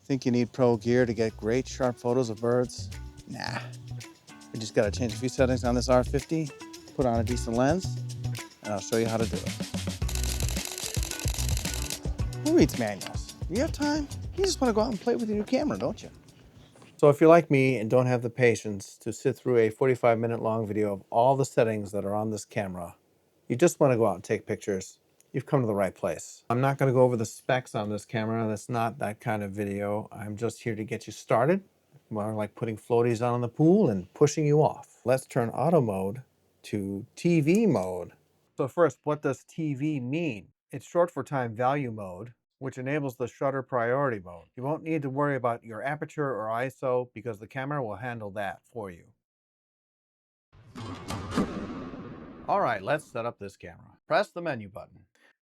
Think you need pro gear to get great sharp photos of birds? Nah. You just gotta change a few settings on this R50, put on a decent lens, and I'll show you how to do it. Who reads manuals? You have time? You just want to go out and play with your new camera, don't you? So if you're like me and don't have the patience to sit through a 45-minute long video of all the settings that are on this camera, you just want to go out and take pictures, you've come to the right place. I'm not going to go over the specs on this camera. That's not that kind of video. I'm just here to get you started. More like putting floaties on in the pool and pushing you off. Let's turn auto mode to TV mode. So first, what does TV mean? It's short for time value mode, which enables the shutter priority mode. You won't need to worry about your aperture or ISO because the camera will handle that for you. All right, let's set up this camera. Press the menu button.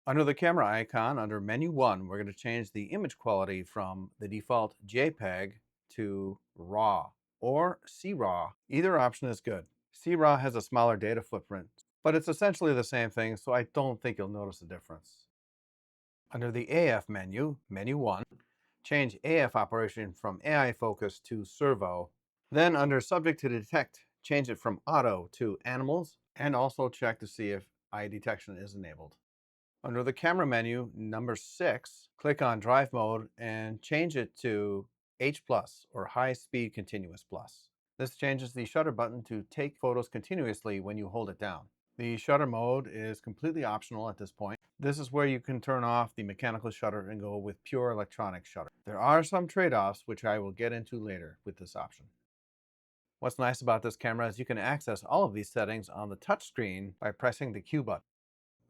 Under the camera icon, under menu 1, we're going to change the image quality from the default JPEG to RAW or CRAW. Either option is good. CRAW has a smaller data footprint, but it's essentially the same thing, so I don't think you'll notice a difference. Under the AF menu, menu 1, change AF operation from AI focus to servo. Then under subject to detect, change it from auto to animals, and also check to see if eye detection is enabled. Under the camera menu, number 6, click on drive mode and change it to H+, or high speed continuous plus. This changes the shutter button to take photos continuously when you hold it down. The shutter mode is completely optional at this point. This is where you can turn off the mechanical shutter and go with pure electronic shutter. There are some trade-offs which I will get into later with this option. What's nice about this camera is you can access all of these settings on the touch screen by pressing the Q button.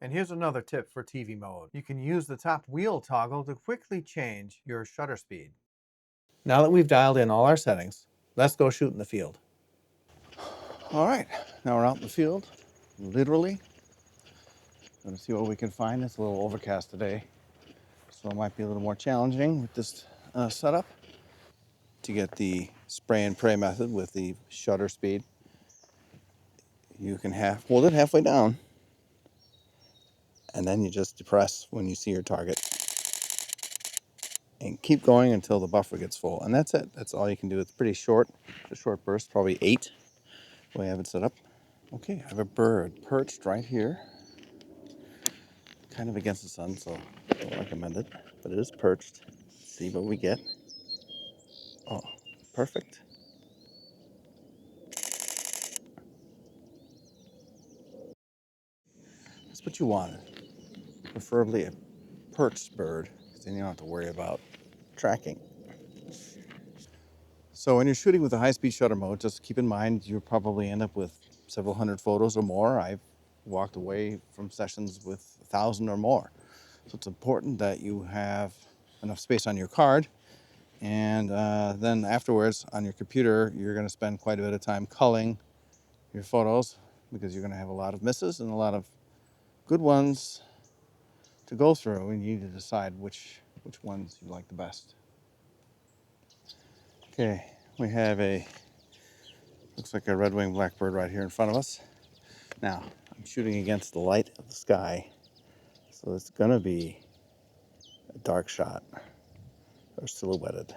And here's another tip for TV mode. You can use the top wheel toggle to quickly change your shutter speed. Now that we've dialed in all our settings, let's go shoot in the field. All right, now we're out in the field, literally. Gonna see what we can find. It's a little overcast today, so it might be a little more challenging with this setup. To get the spray and pray method with the shutter speed, you can hold it halfway down, and then you just depress when you see your target. And keep going until the buffer gets full. And that's it. That's all you can do. It's pretty short. It's a short burst, probably 8, the way I have it set up. Okay, I have a bird perched right here. Kind of against the sun, so I don't recommend it. But it is perched. Let's see what we get. Oh, perfect. That's what you wanted. Preferably a perched bird, because then you don't have to worry about tracking. So when you're shooting with a high-speed shutter mode, just keep in mind you'll probably end up with several hundred photos or more. I've walked away from sessions with 1,000 or more. So it's important that you have enough space on your card, and then afterwards on your computer, you're going to spend quite a bit of time culling your photos because you're going to have a lot of misses and a lot of good ones to go through, and you need to decide which ones you like the best. Okay, we have looks like a red-winged blackbird right here in front of us. Now, I'm shooting against the light of the sky, so it's gonna be a dark shot or silhouetted.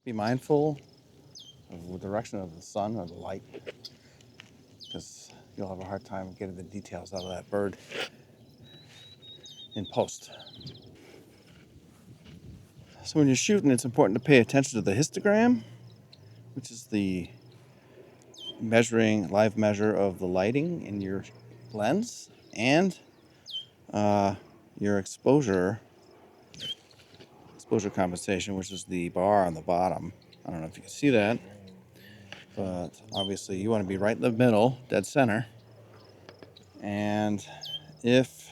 Be mindful of the direction of the sun or the light, because you'll have a hard time getting the details out of that bird in post. So when you're shooting, it's important to pay attention to the histogram, which is the live measure of the lighting in your lens, and your exposure compensation, which is the bar on the bottom. I don't know if you can see that, but obviously you want to be right in the middle, dead center. And if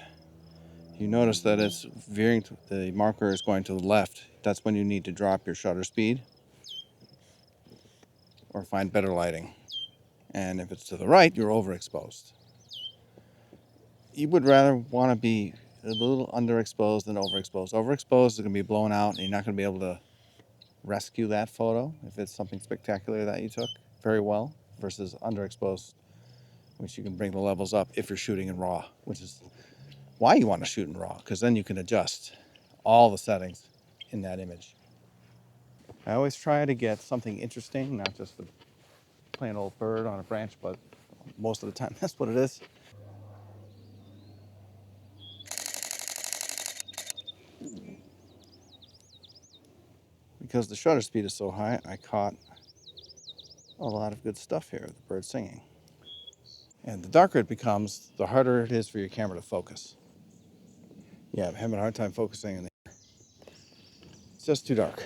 you notice that it's veering, the marker is going to the left, that's when you need to drop your shutter speed or find better lighting. And if it's to the right, you're overexposed. You would rather want to be a little underexposed than overexposed. Overexposed is going to be blown out, and you're not going to be able to rescue that photo if it's something spectacular that you took very well, versus underexposed, which you can bring the levels up if you're shooting in RAW, which is why you want to shoot in RAW, because then you can adjust all the settings in that image. I always try to get something interesting, not just a plain old bird on a branch, but most of the time that's what it is. Because the shutter speed is so high, I caught a lot of good stuff here, the bird singing. And the darker it becomes, the harder it is for your camera to focus. Yeah, I'm having a hard time focusing in the... It's just too dark.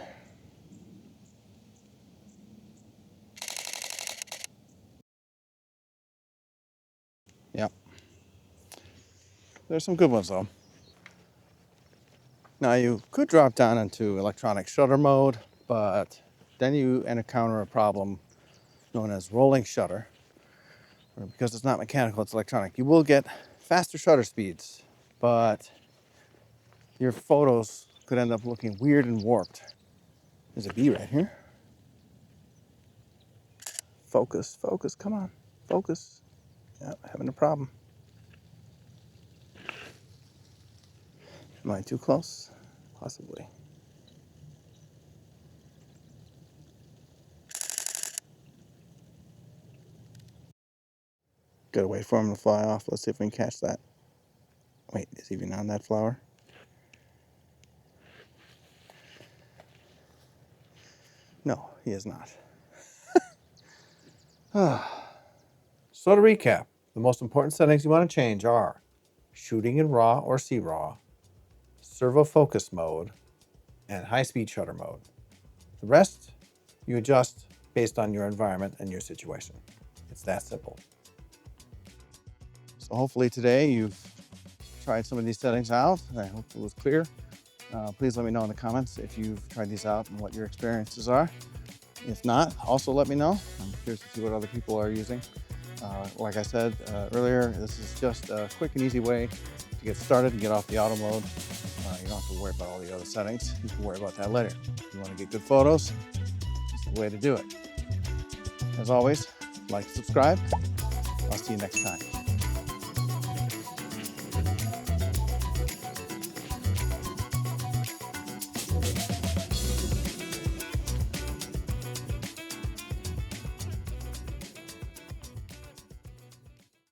Yeah. There's some good ones though. Now you could drop down into electronic shutter mode, but then you encounter a problem known as rolling shutter. Or because it's not mechanical, it's electronic. You will get faster shutter speeds, but your photos could end up looking weird and warped. There's a bee right here. Focus, focus, come on, focus. Yeah, having a problem. Am I too close? Possibly. Gotta wait for him to fly off. Let's see if we can catch that. Wait, is he even on that flower? No, he is not. So to recap, the most important settings you want to change are shooting in RAW or C-RAW, servo focus mode, and high-speed shutter mode. The rest you adjust based on your environment and your situation. It's that simple. So hopefully today you've tried some of these settings out, and I hope it was clear. Please let me know in the comments if you've tried these out and what your experiences are. If not, also let me know. I'm curious to see what other people are using. Like I said earlier, this is just a quick and easy way to get started and get off the auto mode. You don't have to worry about all the other settings. You can worry about that later. If you want to get good photos, this is the way to do it. As always, like and subscribe. I'll see you next time.